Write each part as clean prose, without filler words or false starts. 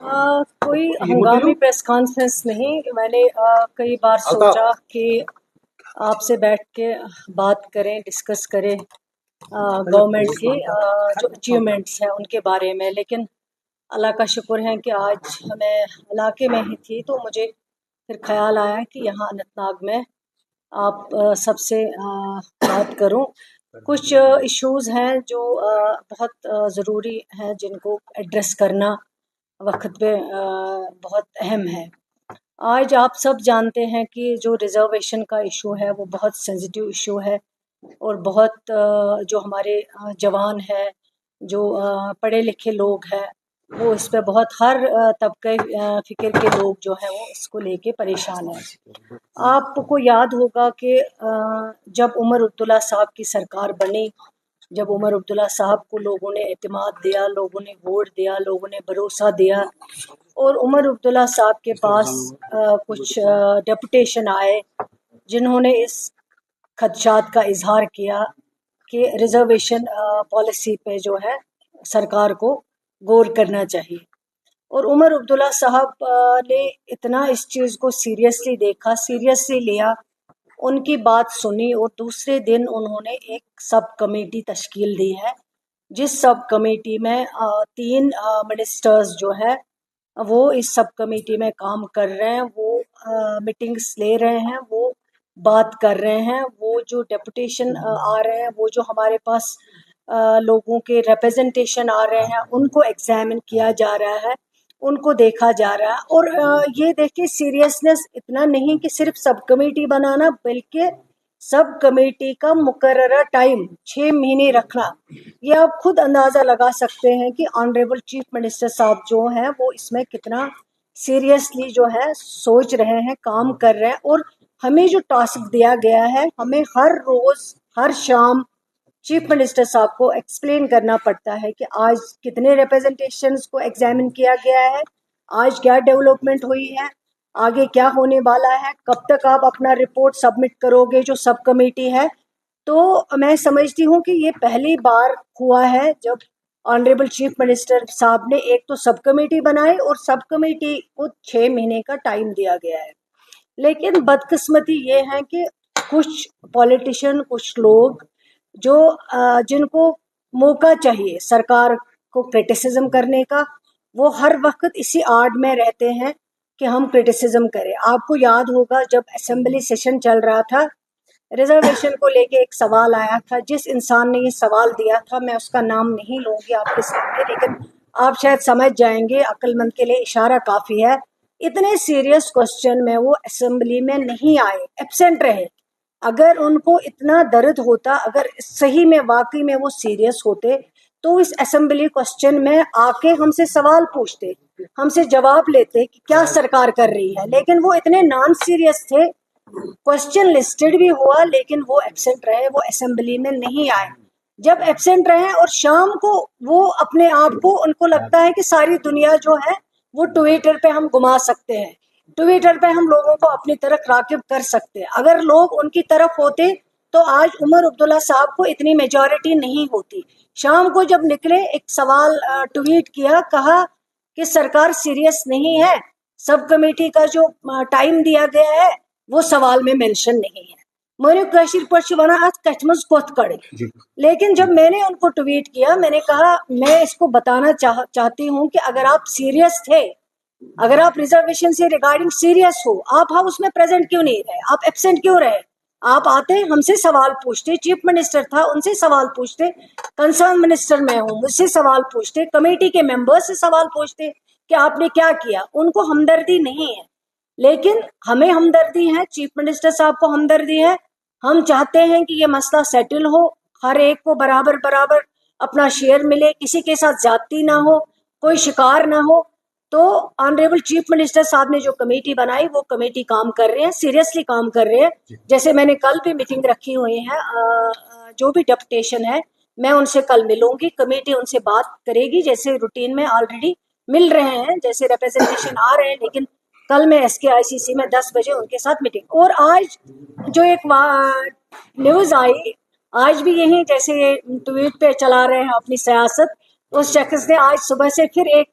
کوئی ہنگامی press conference نہیں. میں نے کئی بار سوچا کہ آپ سے بیٹھ کے بات کریں، ڈسکس کریں گورنمنٹ کی جو اچیومنٹس ہیں ان کے بارے میں، لیکن اللہ کا شکر ہے کہ آج میں علاقے میں ہی تھی تو مجھے پھر خیال آیا کہ یہاں اننت ناگ میں آپ سب سے بات کروں. کچھ ایشوز ہیں جو بہت ضروری ہیں جن کو ایڈریس کرنا وقت پہ بہت اہم ہے. آج آپ سب جانتے ہیں کہ جو ریزرویشن کا ایشو ہے وہ بہت سینسیٹیو ایشو ہے، اور بہت جو ہمارے جوان ہے، جو پڑھے لکھے لوگ ہیں، وہ اس پہ بہت ہر طبقے فکر کے لوگ جو ہیں وہ اس کو لے کے پریشان ہیں. آپ کو یاد ہوگا کہ جب عمر عبداللہ صاحب کی سرکار بنی، جب عمر عبداللہ صاحب کو لوگوں نے اعتماد دیا، لوگوں نے ووٹ دیا، لوگوں نے بھروسہ دیا، اور عمر عبداللہ صاحب کے پاس کچھ ڈیپوٹیشن آئے جنہوں نے اس خدشات کا اظہار کیا کہ ریزرویشن پالیسی پہ جو ہے سرکار کو غور کرنا چاہیے. اور عمر عبداللہ صاحب نے اتنا اس چیز کو سیریسلی دیکھا، سیریسلی لیا، ان کی بات سنی، اور دوسرے دن انہوں نے ایک سب کمیٹی تشکیل دی ہے، جس سب کمیٹی میں 3 منسٹرز جو ہے وہ اس سب کمیٹی میں کام کر رہے ہیں، وہ میٹنگز لے رہے ہیں، وہ بات کر رہے ہیں، وہ جو ڈیپوٹیشن آ رہے ہیں، وہ جو ہمارے پاس لوگوں کے ریپرزنٹیشن آ رہے ہیں، ان کو ایگزامن کیا جا رہا ہے، ان کو دیکھا جا رہا ہے. اور یہ دیکھیں سیریسنس اتنا نہیں کہ صرف سب کمیٹی بنانا، بلکہ سب کمیٹی کا مقررہ ٹائم 6 مہینے رکھنا. یہ آپ خود اندازہ لگا سکتے ہیں کہ آنریبل چیف منسٹر صاحب جو ہیں وہ اس میں کتنا سیریسلی جو ہے سوچ رہے ہیں، کام کر رہے ہیں. اور ہمیں جو ٹاسک دیا گیا ہے، ہمیں ہر روز ہر شام چیف منسٹر صاحب کو ایکسپلین کرنا پڑتا ہے کہ آج کتنے ریپرزنٹیشنز کو ایگزامن کیا گیا ہے، آج کیا ڈیولپمنٹ ہوئی ہے، آگے کیا ہونے والا ہے، کب تک آپ اپنا رپورٹ سبمٹ کرو گے جو سب کمیٹی ہے. تو میں سمجھتی ہوں کہ یہ پہلی بار ہوا ہے جب آنریبل چیف منسٹر صاحب نے ایک تو سب کمیٹی بنائی اور سب کمیٹی کو 6 مہینے کا ٹائم دیا گیا ہے. لیکن بدقسمتی یہ ہے کہ کچھ پولیٹیشین، کچھ لوگ جو جن کو موقع چاہیے سرکار کو کرٹیسزم کرنے کا، وہ ہر وقت اسی آڑ میں رہتے ہیں کہ ہم کرٹیسزم کریں. آپ کو یاد ہوگا جب اسمبلی سیشن چل رہا تھا، ریزرویشن کو لے کے ایک سوال آیا تھا. جس انسان نے یہ سوال دیا تھا، میں اس کا نام نہیں لوں گی آپ کے سامنے، لیکن آپ شاید سمجھ جائیں گے، عقل مند کے لیے اشارہ کافی ہے. اتنے سیریس کوسچن میں وہ اسمبلی میں نہیں آئے، ایبسینٹ رہے. اگر ان کو اتنا درد ہوتا، اگر صحیح میں واقعی میں وہ سیریس ہوتے تو اس اسمبلی کوسچن میں آ کے ہم سے سوال پوچھتے، ہم سے جواب لیتے کہ کیا سرکار کر رہی ہے. لیکن وہ اتنے نان سیریس تھے، کوسچن لسٹڈ بھی ہوا لیکن وہ ایبسینٹ رہے، وہ اسمبلی میں نہیں آئے. جب ایبسینٹ رہے اور شام کو وہ اپنے آپ کو، ان کو لگتا ہے کہ ساری دنیا جو ہے وہ ٹویٹر پہ ہم گھما سکتے ہیں، ٹویٹر پہ ہم لوگوں کو اپنی طرف راغب کر سکتے ہیں. اگر لوگ ان کی طرف ہوتے تو آج عمر عبداللہ صاحب کو اتنی میجورٹی نہیں ہوتی. شام کو جب نکلے ایک سوال ٹویٹ کیا، کہا کہ سرکار سیریس نہیں ہے، سب کمیٹی کا جو ٹائم دیا گیا ہے وہ سوال میں مینشن نہیں ہے. میں نے کشیر پرچ بنا ات کچ مز کوت کڑے. لیکن جب میں نے ان کو ٹویٹ کیا، میں نے کہا میں اس کو بتانا چاہتی ہوں کہ اگر آپ سیریس تھے، اگر آپ ریزرویشن سے ریگارڈنگ سیریس ہو، آپ ہاؤس میں پریزنٹ کیوں نہیں رہے، آپ ایبسینٹ کیوں رہے؟ آپ آتے ہم سے سوال پوچھتے، چیف منسٹر تھا ان سے سوال پوچھتے، کنسرن منسٹر میں ہوں مجھ سے سوال پوچھتے، کمیٹی کے ممبر سے سوال پوچھتے کہ آپ نے کیا کیا. ان کو ہمدردی نہیں ہے، لیکن ہمیں ہمدردی ہے، چیف منسٹر صاحب کو ہمدردی ہے. ہم چاہتے ہیں کہ یہ مسئلہ سیٹل ہو، ہر ایک کو برابر برابر اپنا شیئر ملے، کسی کے ساتھ زیادتی نہ ہو، کوئی شکار نہ ہو. تو آنریبل چیف منسٹر صاحب نے جو کمیٹی بنائی، وہ کمیٹی کام کر رہے ہیں، سیریسلی کام کر رہے ہیں. جیسے میں نے کل بھی میٹنگ رکھی ہوئی ہے، جو بھی ڈیپوٹیشن ہے میں ان سے کل ملوں گی، کمیٹی ان سے بات کرے گی، جیسے روٹین میں آلریڈی مل رہے ہیں، جیسے ریپرزنٹیشن آ رہے ہیں. لیکن کل میں ایس کے آئی سی سی میں 10 بجے ان کے ساتھ میٹنگ. اور آج جو ایک نیوز آئی، آج بھی یہی جیسے ٹویٹ پہ چلا رہے ہیں اپنی سیاست، اس شخص نے آج صبح سے پھر ایک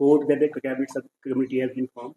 court that the cabinet subcommittee has been formed?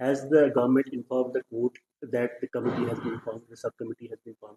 Has the government informed the court that the committee has been formed, the subcommittee has been formed?